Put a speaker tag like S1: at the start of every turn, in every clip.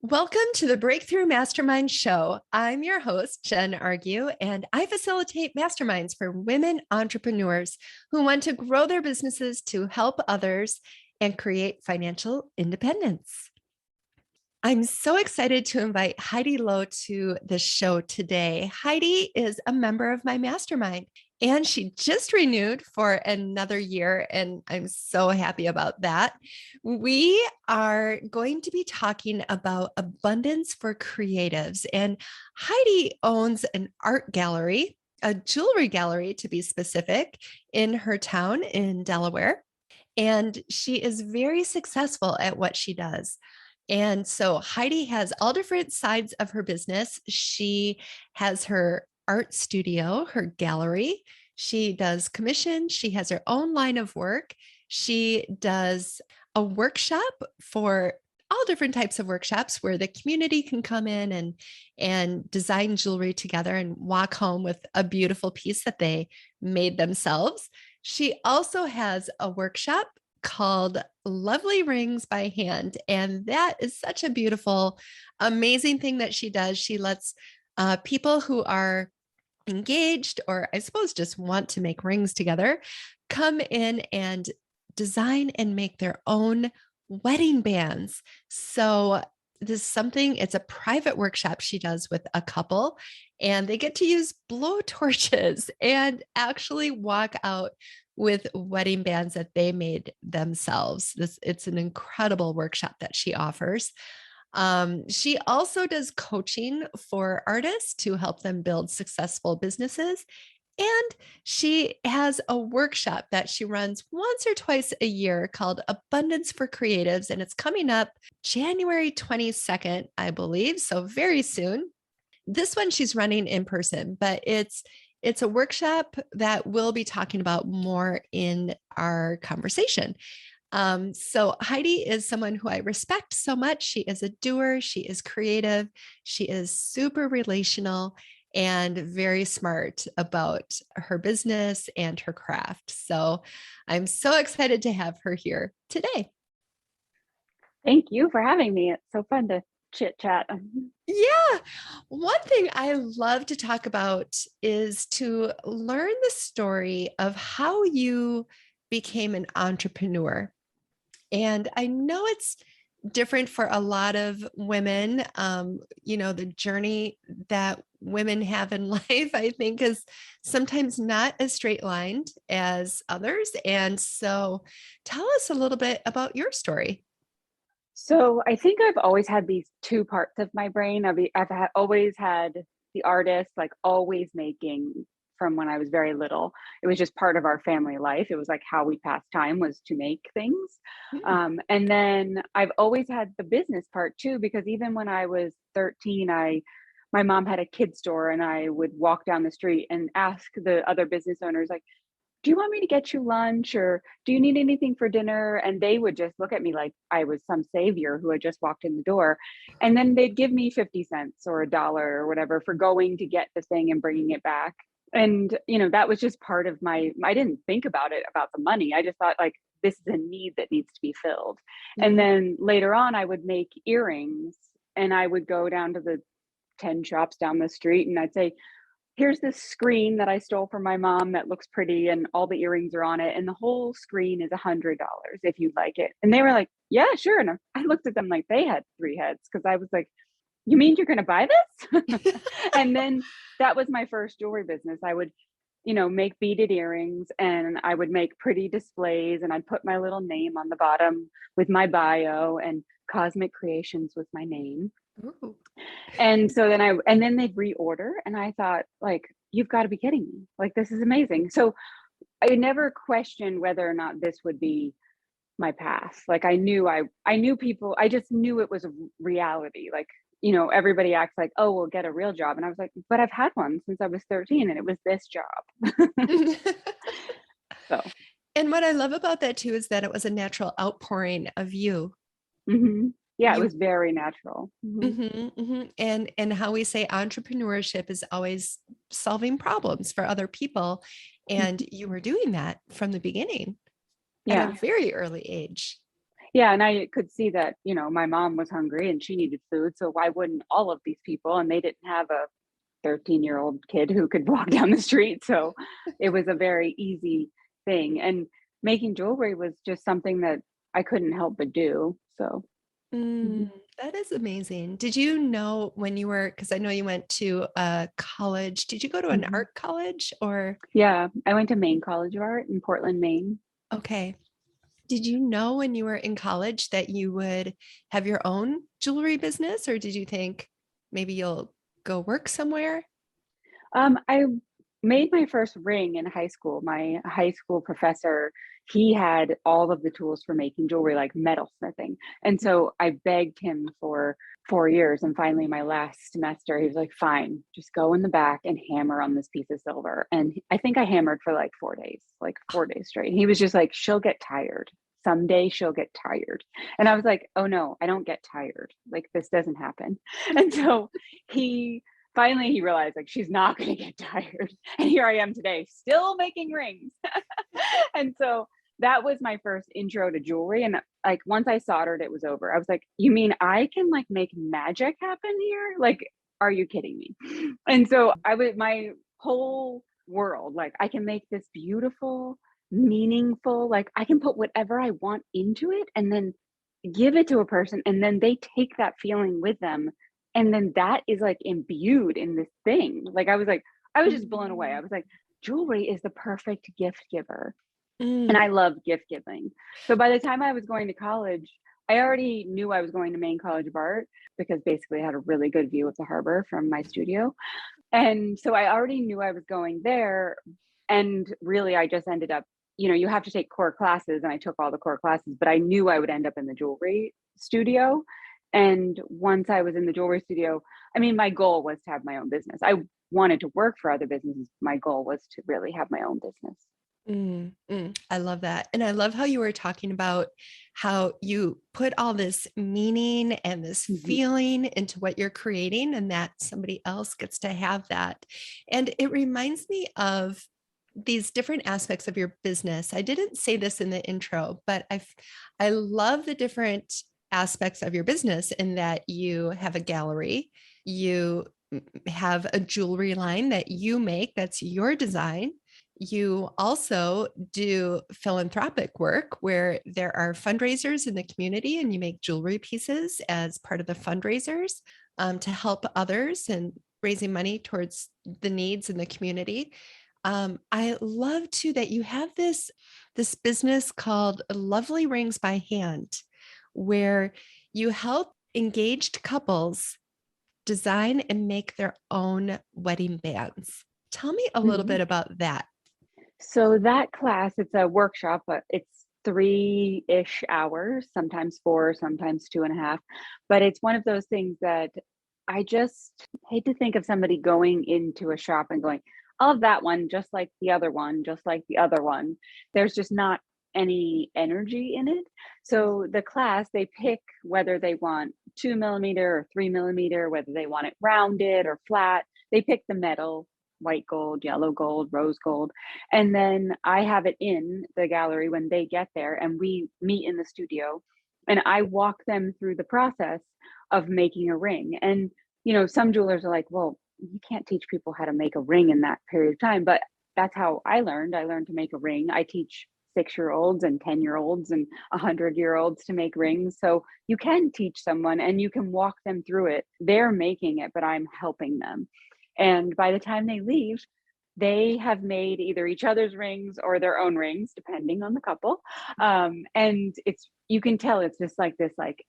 S1: Welcome to the Breakthrough Mastermind Show. I'm your host, Jen Argue, and I facilitate masterminds for women entrepreneurs who want to grow their businesses to help others and create financial independence. I'm so excited to invite Heidi Lowe to the show today. Heidi is a member of my mastermind, and she just renewed for another year, and I'm so happy about that. We are going to be talking about abundance for creatives, and Heidi owns an art gallery, a jewelry gallery to be specific, in her town in Delaware, and she is very successful at what she does. And so Heidi has all different sides of her business. She has her art studio, her gallery. She does commission. She has her own line of work. She does a workshop for all different types of workshops where the community can come in and design jewelry together and walk home with a beautiful piece that they made themselves. She also has a workshop called Lovely Rings by Hand. And that is such a beautiful, amazing thing that she does. She lets people who are engaged, or I suppose just want to make rings together, come in and design and make their own wedding bands. So this is something, it's a private workshop she does with a couple, and they get to use blow torches and actually walk out with wedding bands that they made themselves. It's an incredible workshop that she offers. She also does coaching for artists to help them build successful businesses. And she has a workshop that she runs once or twice a year called Abundance for Creatives. And it's coming up January 22nd, I believe. So very soon. This one she's running in person, but it's a workshop that we'll be talking about more in our conversation. So Heidi is someone who I respect so much. She is a doer. She is creative. She is super relational and very smart about her business and her craft. So I'm so excited to have her here today.
S2: Thank you for having me. It's so fun to chit chat.
S1: Yeah. One thing I love to talk about is to learn the story of how you became an entrepreneur. And I know it's different for a lot of women. The journey that women have in life, I think, is sometimes not as straight lined as others. And so tell us a little bit about your story.
S2: So I think I've always had these two parts of my brain. Always had the artist, like always making from when I was very little. It was just part of our family life. It was like how we passed time was to make things.
S1: Mm.
S2: And then I've always had the business part too, because even when I was 13, my mom had a kid store and I would walk down the street and ask the other business owners, like, do you want me to get you lunch or do you need anything for dinner? And they would just look at me like I was some savior who had just walked in the door. And then they'd give me 50 cents or a dollar or whatever for going to get the thing and bringing it back. And, that was just part of I didn't think about the money. I just thought like, this is a need that needs to be filled. And
S1: Mm.
S2: then later on, I would make earrings and I would go down to the 10 shops down the street and I'd say, here's this screen that I stole from my mom that looks pretty and all the earrings are on it. And the whole screen is $100 if you'd like it. And they were like, yeah, sure. And I looked at them like they had three heads because I was like, you mean you're going to buy this? And then that was my first jewelry business. I would, make beaded earrings and I would make pretty displays and I'd put my little name on the bottom with my bio and Cosmic Creations with my name.
S1: Ooh.
S2: And so then they'd reorder and I thought like, you've got to be kidding me. Like, this is amazing. So I never questioned whether or not this would be my path. Like I knew people, I just knew it was a reality. Like, everybody acts like, oh, we'll get a real job. And I was like, but I've had one since I was 13 and it was this job. So,
S1: And what I love about that too is that it was a natural outpouring of you.
S2: yeah, it
S1: You
S2: was very natural.
S1: And how we say entrepreneurship is always solving problems for other people. And you were doing that from the beginning at a
S2: Yeah.
S1: very early age.
S2: Yeah, and I could see that, my mom was hungry and she needed food, so why wouldn't all of these people? And they didn't have a 13-year-old kid who could walk down the street, so it was a very easy thing, and making jewelry was just something that I couldn't help but do, so
S1: Mm,
S2: mhm,
S1: that is amazing. Did you know when you were, because I know you went to a college, did you go to an
S2: mhm.
S1: art college or?
S2: Yeah, I went to Maine College of Art in Portland, Maine.
S1: Okay. Did you know when you were in college that you would have your own jewelry business, or did you think maybe you'll go work somewhere?
S2: I made my first ring in high school. My high school professor, he had all of the tools for making jewelry, like metalsmithing. And so I begged him for 4 years. And finally, my last semester, he was like, fine, just go in the back and hammer on this piece of silver. And I think I hammered for like 4 days, like 4 days straight. He was just like, she'll get tired. Someday she'll get tired. And I was like, oh no, I don't get tired. Like this doesn't happen. And so he finally he realized like she's not going to get tired, and here I am today still making rings. And so that was my first intro to jewelry, and like once I soldered it was over. I was like, you mean I can like make magic happen here? Like, are you kidding me? And so I would my whole world, like I can make this beautiful, meaningful, like I can put whatever I want into it and then give it to a person, and then they take that feeling with them, and then that is like imbued in this thing. Like I was just blown away. I
S1: Mm,
S2: was like, jewelry is the perfect gift giver, and
S1: mm,
S2: I love gift giving. So by the time I was going to college, I already knew I was going to Maine College of Art because basically I had a really good view of the harbor from my studio, and so I already knew I was going there. And really I just ended up, you have to take core classes, and I took all the core classes, but I knew I would end up in the jewelry studio. And once I was in the jewelry studio, I mean, my goal was to have my own business. I wanted to work for other businesses. My goal was to really have my own business.
S1: I love that. And I love how you were talking about how you put all this meaning and this
S2: Mhm.
S1: feeling into what you're creating, and that somebody else gets to have that. And it reminds me of these different aspects of your business. I didn't say this in the intro, but I love the different aspects of your business in that you have a gallery, you have a jewelry line that you make, that's your design. You also do philanthropic work where there are fundraisers in the community and you make jewelry pieces as part of the fundraisers to help others and raising money towards the needs in the community. I love too that you have this business called Lovely Rings by Hand, where you help engaged couples design and make their own wedding bands. Tell me a little
S2: Mhm.
S1: bit about that.
S2: So that class, it's a workshop, but it's 3-ish hours, sometimes 4, sometimes 2.5. But it's one of those things that I just hate to think of somebody going into a shop and going, "I'll have that one just like the other one, just like the other one." There's just not any energy in it. So the class, they pick whether they want 2 millimeter or 3 millimeter, whether they want it rounded or flat. They pick the metal, white gold, yellow gold, rose gold. And then I have it in the gallery when they get there, and we meet in the studio, and I walk them through the process of making a ring. And, some jewelers are like, well, you can't teach people how to make a ring in that period of time. But that's how I learned. I learned to make a ring. I teach 6-year-olds and 10-year-olds and 100-year-olds to make rings. So you can teach someone and you can walk them through it. They're making it, but I'm helping them. And by the time they leave, they have made either each other's rings or their own rings, depending on the couple. And you can tell it's just like this, like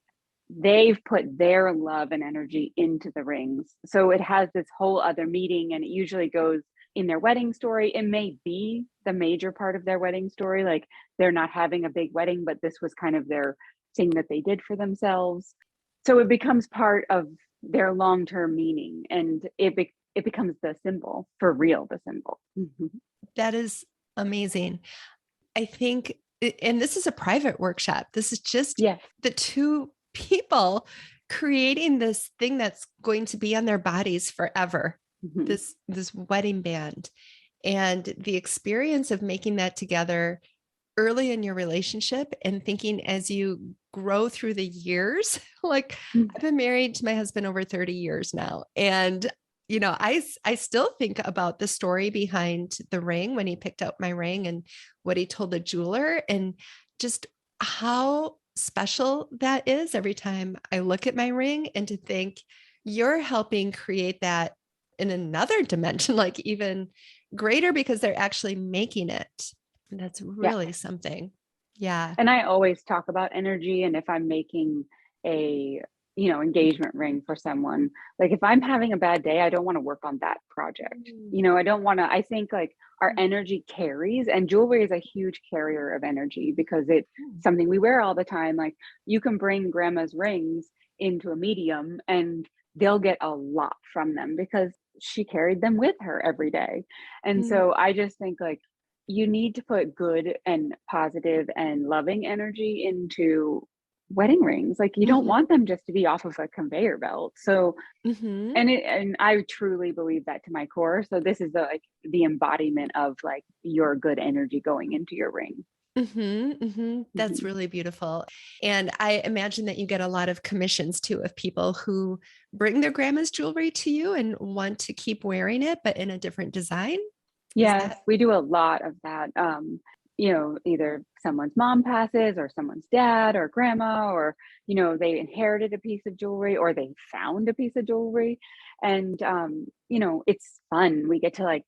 S2: they've put their love and energy into the rings. So it has this whole other meaning, and it usually goes in their wedding story. It may be the major part of their wedding story, like they're not having a big wedding, but this was kind of their thing that they did for themselves. So it becomes part of their long-term meaning, and it becomes the symbol for real, the symbol. Mhm.
S1: That is amazing. I think, and this is a private workshop. This is just
S2: Yes.
S1: the two people creating this thing that's going to be on their bodies forever.
S2: Mhm.
S1: This wedding band, and the experience of making that together early in your relationship, and thinking as you grow through the years. Like
S2: Mm.
S1: I've been married to my husband over 30 years now. And, I still think about the story behind the ring when he picked up my ring and what he told the jeweler and just how special that is every time I look at my ring, and to think you're helping create that in another dimension, like even greater, because they're actually making it. And that's
S2: Yeah.
S1: really something. Yeah.
S2: And I always talk about energy. And if I'm making a, engagement ring for someone, like if I'm having a bad day, I don't want to work on that project.
S1: Mm,
S2: I don't want to, I think like our
S1: mm,
S2: energy carries, and jewelry is a huge carrier of energy because it's
S1: mm,
S2: something we wear all the time. Like you can bring grandma's rings into a medium and they'll get a lot from them because she carried them with her every day. And
S1: mm,
S2: so I just think like you need to put good and positive and loving energy into wedding rings. Like you don't
S1: mhm,
S2: want them just to be off of a conveyor belt. So
S1: mhm,
S2: and I truly believe that to my core. So this is the embodiment of like your good energy going into your ring.
S1: mhm, mhm. That's
S2: Mhm.
S1: really beautiful. And I imagine that you get a lot of commissions too of people who bring their grandma's jewelry to you and want to keep wearing it, but in a different design. Is
S2: Yes,
S1: that?
S2: we do a lot of that. Either someone's mom passes or someone's dad or grandma, or, they inherited a piece of jewelry or they found a piece of jewelry. And, it's fun. We get to like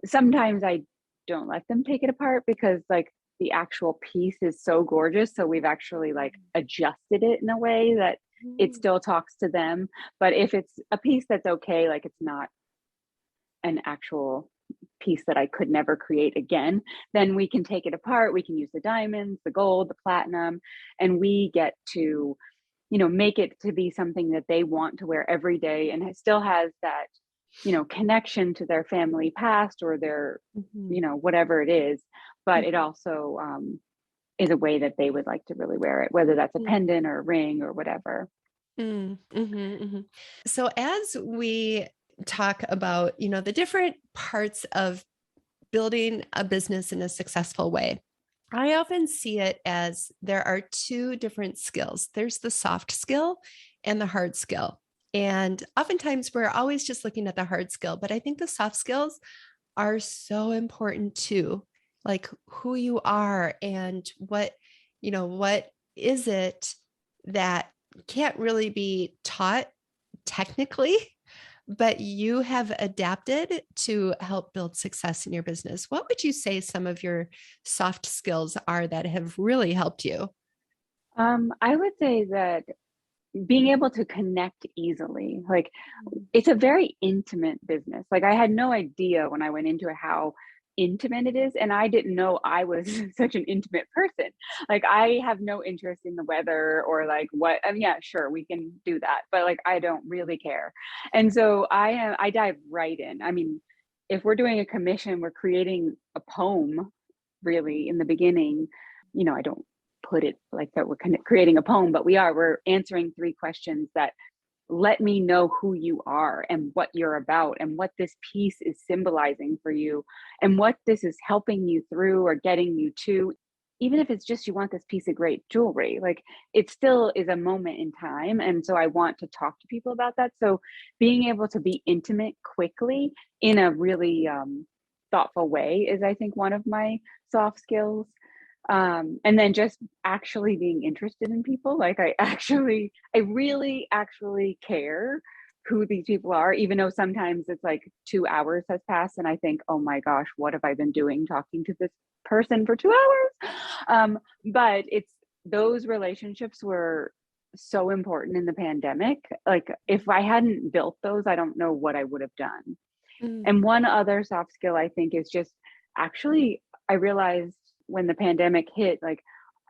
S2: sometimes I don't let them take it apart because like the actual piece is so gorgeous. So we've actually like adjusted it in a way that it
S1: Mm,
S2: still talks to them. But if it's a piece that's okay, like it's not an actual piece that I could never create again, then we can take it apart. We can use the diamonds, the gold, the platinum, and we get to, make it to be something that they want to wear every day. And it still has that, connection to their family past or their,
S1: mhm,
S2: whatever it is. But it
S1: mhm,
S2: also is a way that they would like to really wear it, whether that's a
S1: mm,
S2: pendant or a ring or whatever.
S1: mm, mhm, mhm. So as we talk about, the different parts of building a business in a successful way, I often see it as there are two different skills. There's the soft skill and the hard skill. And oftentimes we're always just looking at the hard skill, but I think the soft skills are so important too. Like who you are and what is it that can't really be taught technically, but you have adapted to help build success in your business. What would you say some of your soft skills are that have really helped you?
S2: I would say that being able to connect easily, like it's a very intimate business. Like I had no idea when I went into it how intimate it is, and I didn't know I was such an intimate person. Like I have no interest in the weather or like what. I mean, yeah, sure, we can do that, but like I don't really care. And so I dive right in. I mean, if we're doing a commission, we're creating a poem really in the beginning. I don't put it like that we're creating a poem, but we're answering three questions that let me know who you are and what you're about and what this piece is symbolizing for you and what this is helping you through or getting you to. Even if it's just you want this piece of great jewelry, like it still is a moment in time. And so I want to talk to people about that. So being able to be intimate quickly in a really thoughtful way is, I think, one of my soft skills. And then just actually being interested in people. Like I really actually care who these people are, even though sometimes it's like 2 hours has passed and I think, oh my gosh, what have I been doing talking to this person for 2 hours? But it's those relationships were so important in the pandemic. Like if I hadn't built those, I don't know what I would have done.
S1: Mm,
S2: And one other soft skill I think is just actually, I realized when the pandemic hit, like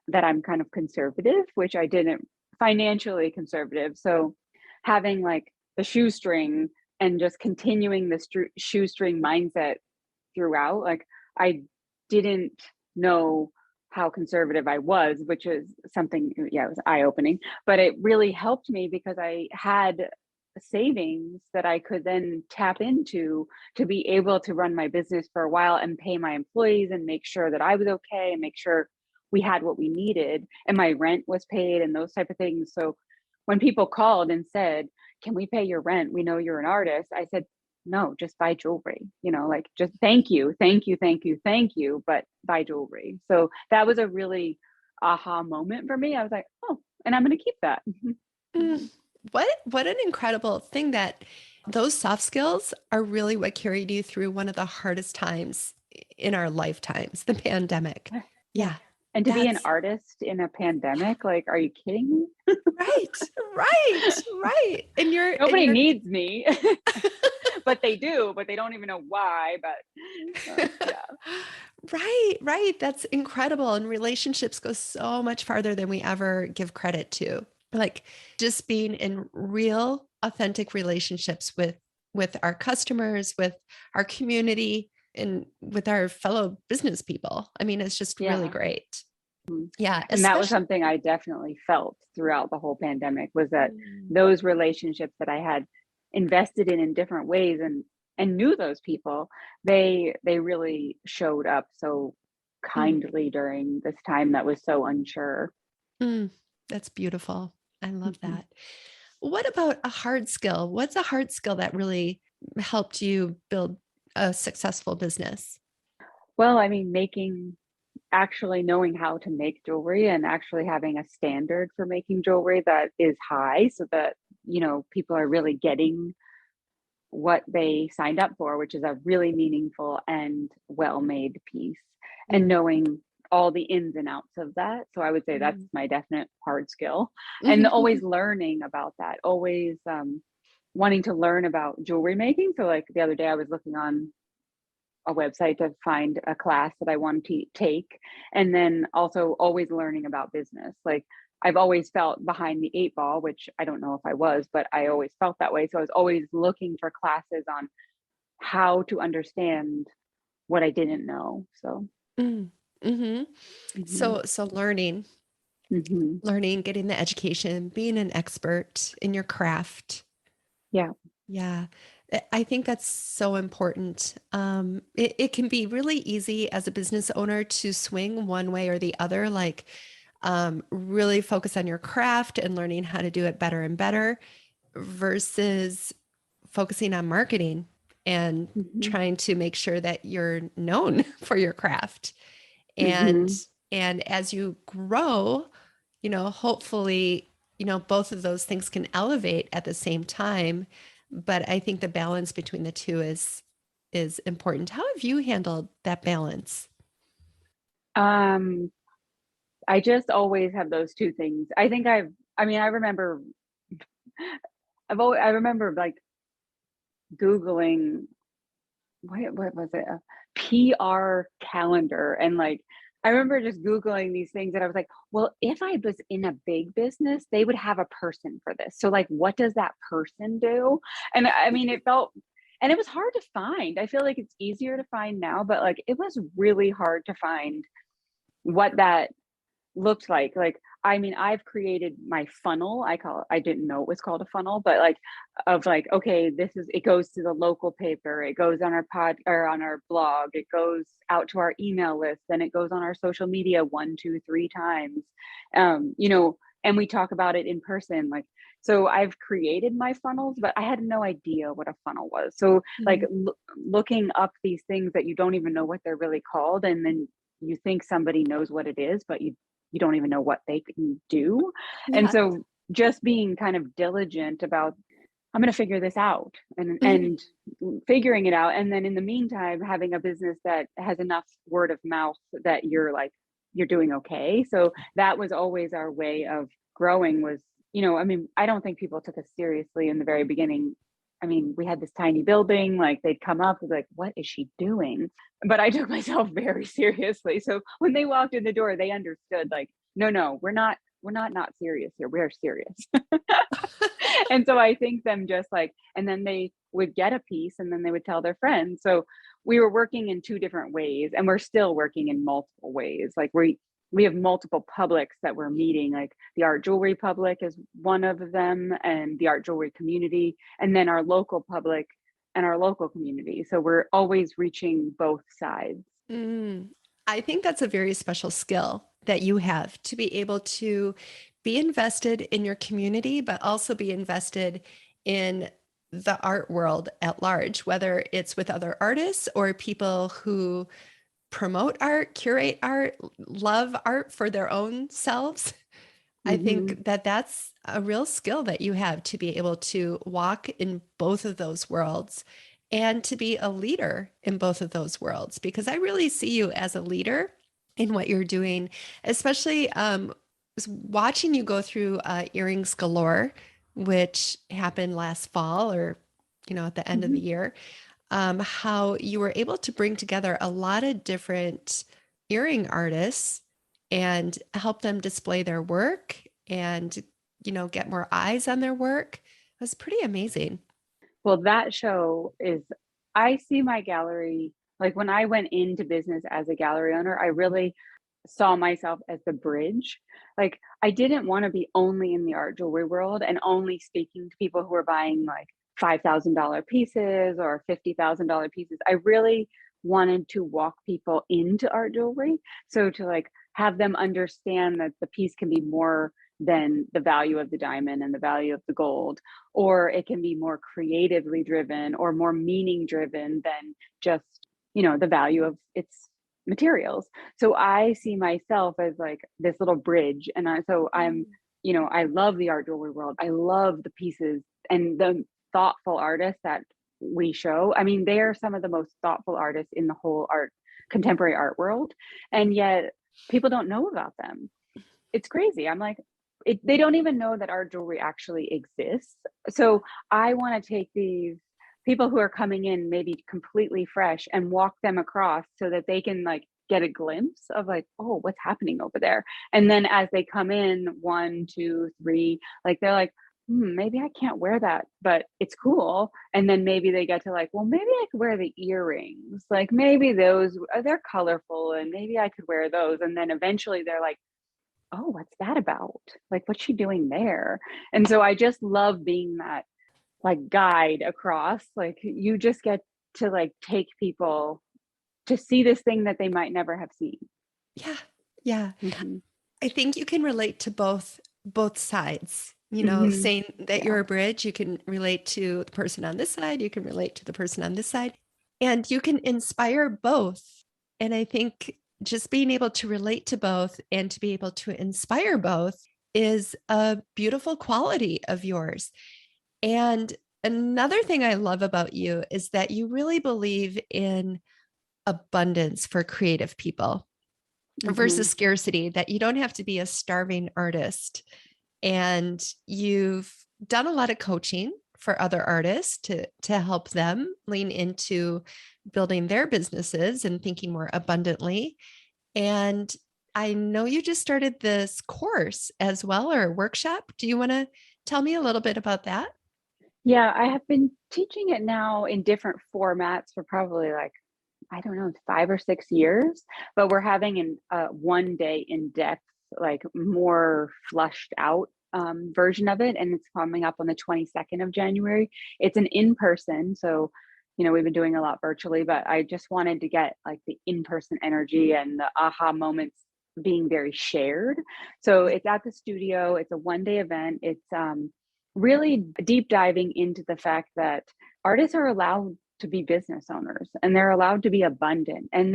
S2: that I'm kind of conservative, which I didn't, financially conservative. So having like the shoestring and just continuing the shoestring mindset throughout, like I didn't know how conservative I was, which is something, yeah, it was eye opening, but it really helped me because I had savings that I could then tap into to be able to run my business for a while and pay my employees and make sure that I was okay and make sure we had what we needed and my rent was paid and those type of things. So when people called and said, can we pay your rent? We know you're an artist. I said, no, just buy jewelry, like just thank you, thank you, thank you, thank you, but buy jewelry. So that was a really aha moment for me. I was like, oh, and I'm going to keep that.
S1: Mm. What an incredible thing that those soft skills are really what carried you through one of the hardest times in our lifetimes, the pandemic.
S2: Yeah.
S1: Yeah.
S2: And to be an
S1: That's
S2: artist in a pandemic, like, are you kidding me?
S1: right.
S2: Nobody needs me, but they do, but they don't even know why. But yeah.
S1: Right. That's incredible. And relationships go so much farther than we ever give credit to. Like just being in real, authentic relationships with our customers, with our community, and with our fellow business people. I mean, it's just really great. Yeah.
S2: And that was something I definitely felt throughout the whole pandemic, was that those relationships that I had invested in different ways and knew those people, they really showed up so kindly during this time that was so unsure.
S1: That's beautiful. I love that. What about a hard skill? What's a hard skill that really helped you build a successful business?
S2: Well, I mean, actually knowing how to make jewelry and actually having a standard for making jewelry that is high, so that, people are really getting what they signed up for, which is a really meaningful and well-made piece, and knowing all the ins and outs of that. So I would say that's my definite hard skill. And always learning about that, always wanting to learn about jewelry making. So like the other day I was looking on a website to find a class that I wanted to take. And then also always learning about business. Like I've always felt behind the 8 ball, which I don't know if I was, but I always felt that way. So I was always looking for classes on how to understand what I didn't know. So,
S1: So learning, getting the education, being an expert in your craft.
S2: Yeah.
S1: Yeah. I think that's so important. It can be really easy as a business owner to swing one way or the other, like really focus on your craft and learning how to do it better and better versus focusing on marketing and trying to make sure that you're known for your craft. And as you grow, hopefully, both of those things can elevate at the same time. But I think the balance between the two is important. How have you handled that balance?
S2: I just always have those two things. I think I remember I remember like Googling what was it? A PR calendar. And like I remember just Googling these things and I was like, well, if I was in a big business, they would have a person for this. So like what does that person do? And I mean it felt, and it was hard to find. I feel like it's easier to find now, but like it was really hard to find what that looked like. Like, I mean, I've created my funnel. I didn't know it was called a funnel, but like, of like, okay, it goes to the local paper, it goes on our or on our blog, it goes out to our email list, then it goes on our social media 1, 2, 3 times. And we talk about it in person. Like, so I've created my funnels, but I had no idea what a funnel was. So like looking up these things that you don't even know what they're really called. And then you think somebody knows what it is, but you don't even know what they can do. Yeah. And so just being kind of diligent about, I'm going to figure this out and figuring it out. And then in the meantime, having a business that has enough word of mouth that you're doing okay. So that was always our way of growing was, I mean, I don't think people took us seriously in the very beginning. I mean, we had this tiny building, like they'd come up with like, what is she doing? But I took myself very seriously. So when they walked in the door, they understood like, no, we're not serious here. We're serious. And so I think them just like, and then they would get a piece and then they would tell their friends. So we were working in 2 different ways and we're still working in multiple ways. Like we have multiple publics that we're meeting, like the art jewelry public is one of them and the art jewelry community, and then our local public and our local community. So we're always reaching both sides.
S1: I think that's a very special skill that you have to be able to be invested in your community, but also be invested in the art world at large, whether it's with other artists or people who promote art, curate art, love art for their own selves. I
S2: Hmm.
S1: think that that's a real skill that you have to be able to walk in both of those worlds and to be a leader in both of those worlds, because I really see you as a leader in what you're doing, especially watching you go through Earrings Galore, which happened last fall or, at the end of the
S2: Hmm.
S1: year, how you were able to bring together a lot of different earring artists and help them display their work and, get more eyes on their work. It was pretty amazing.
S2: Well, that show is, I see my gallery, like when I went into business as a gallery owner, I really saw myself as the bridge. Like I didn't want to be only in the art jewelry world and only speaking to people who are buying like $5,000 pieces or $50,000 pieces. I really wanted to walk people into art jewelry. So to like have them understand that the piece can be more than the value of the diamond and the value of the gold, or it can be more creatively driven or more meaning driven than just, the value of its materials. So I see myself as like this little bridge. And I love the art jewelry world. I love the pieces and the thoughtful artists that we show. I mean, they are some of the most thoughtful artists in the whole contemporary art world. And yet people don't know about them. It's crazy. I'm like, they don't even know that art jewelry actually exists. So I want to take these people who are coming in maybe completely fresh and walk them across so that they can like get a glimpse of like, oh, what's happening over there. And then as they come in, one, two, three, like they're like, maybe I can't wear that, but it's cool. And then maybe they get to like, well, maybe I could wear the earrings. Like maybe those, they're colorful and maybe I could wear those. And then eventually they're like, oh, what's that about? Like, what's she doing there? And so I just love being that like guide across. Like, you just get to like take people to see this thing that they might never have seen.
S1: Yeah. Yeah.
S2: Hmm.
S1: I think you can relate to both sides.
S2: Hmm.
S1: Saying that you're
S2: Yeah.
S1: a bridge, you can relate to the person on this side, you can relate to the person on this side, and you can inspire both. And I think just being able to relate to both and to be able to inspire both is a beautiful quality of yours. And another thing I love about you is that you really believe in abundance for creative people
S2: Hmm.
S1: versus scarcity, that you don't have to be a starving artist. And you've done a lot of coaching for other artists to help them lean into building their businesses and thinking more abundantly. And I know you just started this course as well, or a workshop. Do you want to tell me a little bit about that?
S2: Yeah, I have been teaching it now in different formats for probably like, I don't know, 5 or 6 years, but we're having one day in depth, like more flushed out version of it. And it's coming up on the 22nd of January. It's an in-person. So, we've been doing a lot virtually, but I just wanted to get like the in-person energy and the aha moments being very shared. So it's at the studio. It's a one-day event. It's really deep diving into the fact that artists are allowed to be business owners and they're allowed to be abundant, and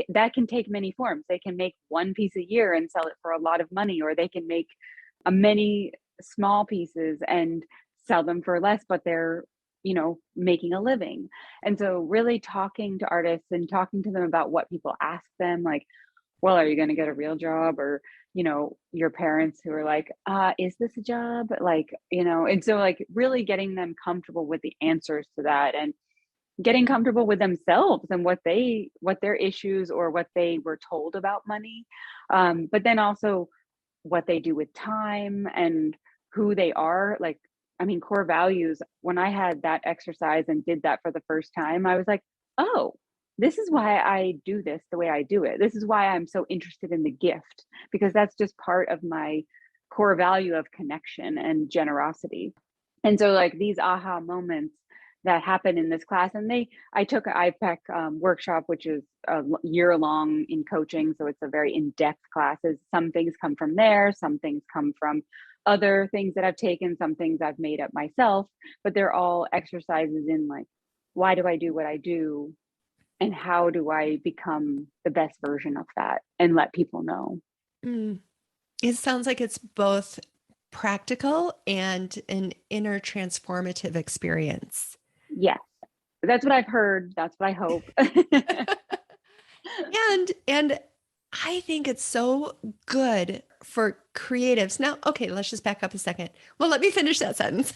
S2: that can take many forms. They can make one piece a year and sell it for a lot of money, or they can make many small pieces and sell them for less, but they're making a living. And so really talking to artists and talking to them about what people ask them, like, well, are you going to get a real job? Or your parents who are like, is this a job? Like, and so like really getting them comfortable with the answers to that, and getting comfortable with themselves and what their issues or what they were told about money, but then also what they do with time and who they are. Like, I mean, core values. When I had that exercise and did that for the first time, I was like, oh, this is why I do this the way I do it. This is why I'm so interested in the gift, because that's just part of my core value of connection and generosity. And so like these aha moments that happen in this class. And I took an IPEC workshop, which is a year long in coaching. So it's a very in-depth classes. Some things come from there. Some things come from other things that I've taken, some things I've made up myself, but they're all exercises in like, why do I do what I do? And how do I become the best version of that and let people know?
S1: Mm. It sounds like it's both practical and an inner transformative experience.
S2: Yes, that's what I've heard. That's what I hope.
S1: And I think it's so good for creatives. Now, okay, let's just back up a second. Well, let me finish that sentence.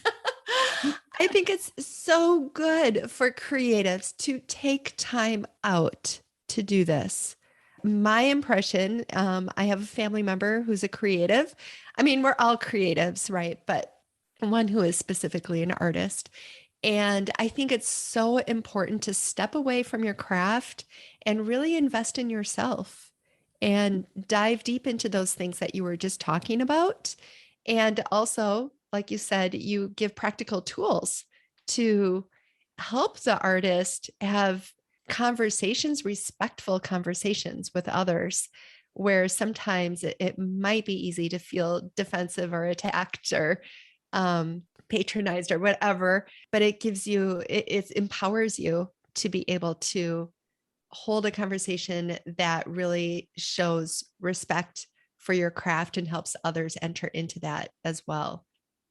S1: I think it's so good for creatives to take time out to do this. My impression, I have a family member who's a creative. I mean, we're all creatives, right? But one who is specifically an artist. And I think it's so important to step away from your craft and really invest in yourself and dive deep into those things that you were just talking about. And also, like you said, you give practical tools to help the artist have conversations, respectful conversations with others, where sometimes it might be easy to feel defensive or attacked or patronized or whatever, but it gives you, it empowers you to be able to hold a conversation that really shows respect for your craft and helps others enter into that as well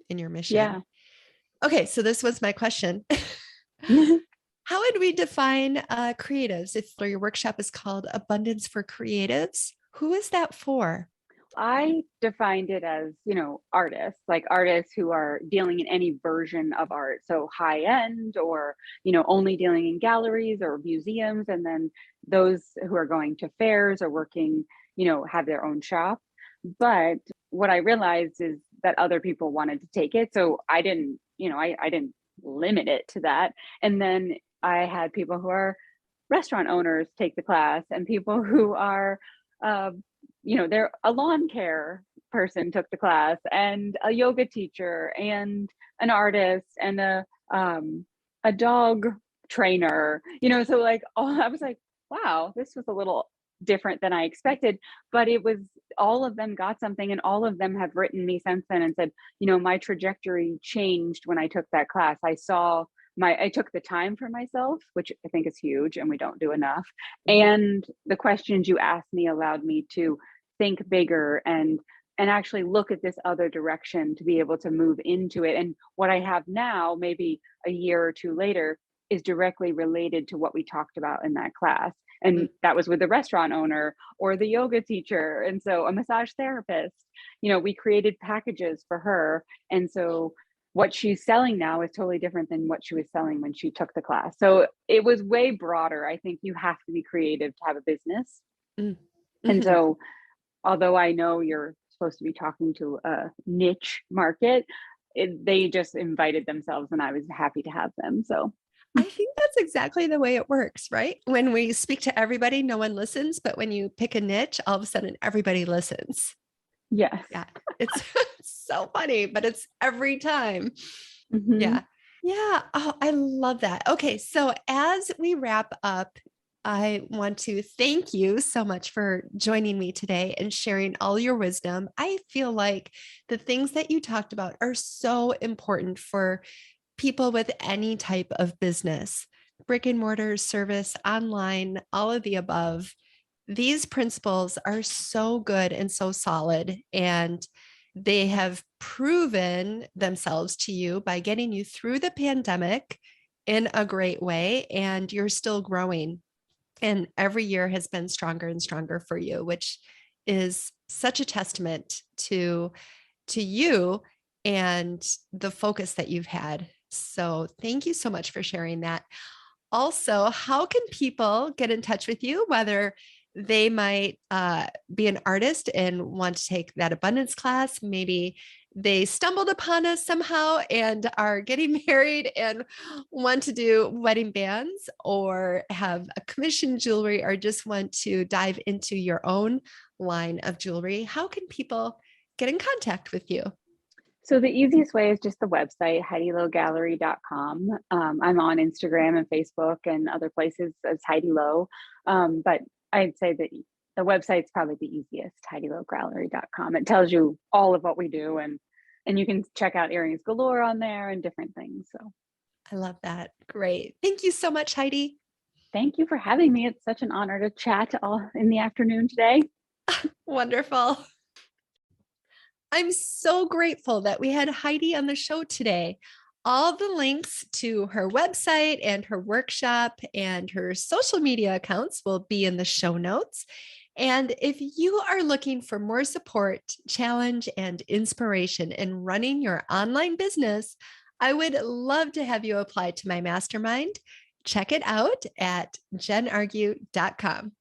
S1: in your mission.
S2: Yeah.
S1: Okay, so this was my question. How would we define creatives? If your workshop is called Abundance for Creatives, who is that for?
S2: I defined it as, artists, like artists who are dealing in any version of art. So high end or, only dealing in galleries or museums. And then those who are going to fairs or working, have their own shop. But what I realized is that other people wanted to take it. So I didn't, I didn't limit it to that. And then I had people who are restaurant owners take the class and people who are, they're a lawn care person took the class and a yoga teacher and an artist and a dog trainer, so like, I was like, wow, this was a little different than I expected, but it was, all of them got something and all of them have written me since then and said, my trajectory changed when I took that class. I took the time for myself, which I think is huge and we don't do enough. And the questions you asked me allowed me to think bigger and actually look at this other direction to be able to move into it. And what I have now, maybe a year or two later, is directly related to what we talked about in that class. And that was with the restaurant owner or the yoga teacher. And so a massage therapist, we created packages for her. And so what she's selling now is totally different than what she was selling when she took the class. So it was way broader. I think you have to be creative to have a business. Mm-hmm. And so, although I know you're supposed to be talking to a niche market, they just invited themselves and I was happy to have them. So
S1: I think that's exactly the way it works, right? When we speak to everybody, no one listens, but when you pick a niche, all of a sudden everybody listens.
S2: Yes.
S1: Yeah. It's so funny, but it's every time.
S2: Mm-hmm.
S1: Yeah. Yeah. Oh, I love that. Okay. So as we wrap up, I want to thank you so much for joining me today and sharing all your wisdom. I feel like the things that you talked about are so important for people with any type of business, brick and mortar, service, online, all of the above. These principles are so good and so solid, and they have proven themselves to you by getting you through the pandemic in a great way, and you're still growing. And every year has been stronger and stronger for you, which is such a testament to you and the focus that you've had. So thank you so much for sharing that. Also, how can people get in touch with you, whether they might be an artist and want to take that abundance class? Maybe they stumbled upon us somehow and are getting married and want to do wedding bands or have a commission jewelry or just want to dive into your own line of jewelry. How can people get in contact with you?
S2: So the easiest way is just the website, HeidiLoweGallery.com. I'm on Instagram and Facebook and other places as Heidi Lowe. But I'd say that the website's probably the easiest, HeidiLoweGallery.com. It tells you all of what we do, and you can check out earrings galore on there and different things. So
S1: I love that. Great. Thank you so much, Heidi.
S2: thank you for having me. It's such an honor to chat all in the afternoon today.
S1: Wonderful. I'm so grateful that we had Heidi on the show today. All the links to her website and her workshop and her social media accounts will be in the show notes. And if you are looking for more support, challenge, and inspiration in running your online business, I would love to have you apply to my mastermind. Check it out at jenargue.com.